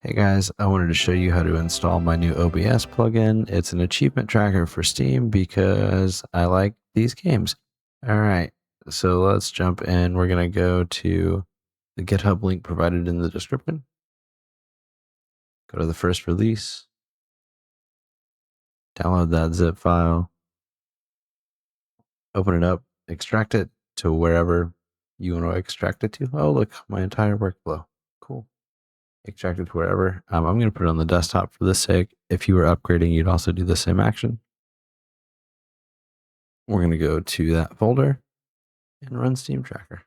Hey guys, I wanted to show you how to install my new OBS plugin. It's an achievement tracker for Steam because I like these games. All right, so let's jump in. We're going to go to the GitHub link provided in the description. Go to the first release, download that zip file, open it up, extract it to wherever you want to extract it to. Oh, look, my entire workflow. Cool. Extract it to wherever. I'm going to put it on the desktop for this sake. If you were upgrading, you'd also do the same action. We're going to go to that folder and run StreamTracker.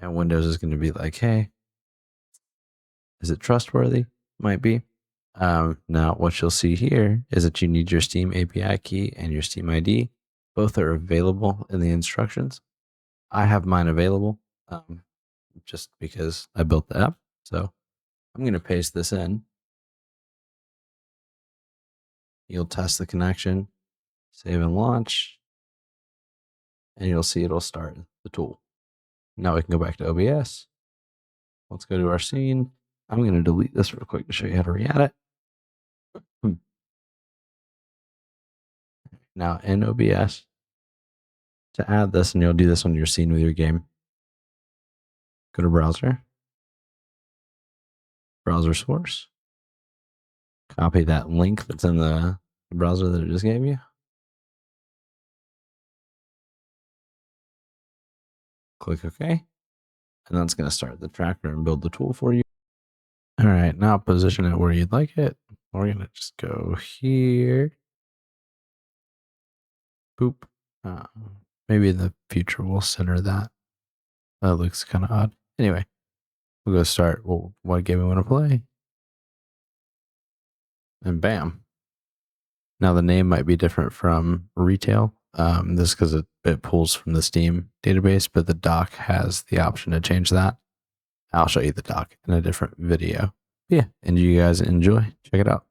And Windows is going to be like, hey, is it trustworthy? Might be. Now, what you'll see here is that you need your Steam API key and your Steam ID. Both are available in the instructions. I have mine available just because I built the app. So I'm going to paste this in. You'll test the connection, save and launch, and you'll see it'll start the tool. Now we can go back to OBS. Let's go to our scene. I'm going to delete this real quick to show you how to re-add it. Now in OBS, to add this, and you'll do this on your scene with your game, go to browser, browser source, copy that link that's in the browser that it just gave you. Click OK. And that's going to start the tracker and build the tool for you. All right, now position it where you'd like it. We're going to just go here. Boop. Maybe in the future we'll center that. That looks kind of odd. Anyway, we'll go start. Well, what game we want to play? And bam. Now the name might be different from retail. This is because it pulls from the Steam database, but the doc has the option to change that. I'll show you the doc in a different video. Yeah, and you guys enjoy. Check it out.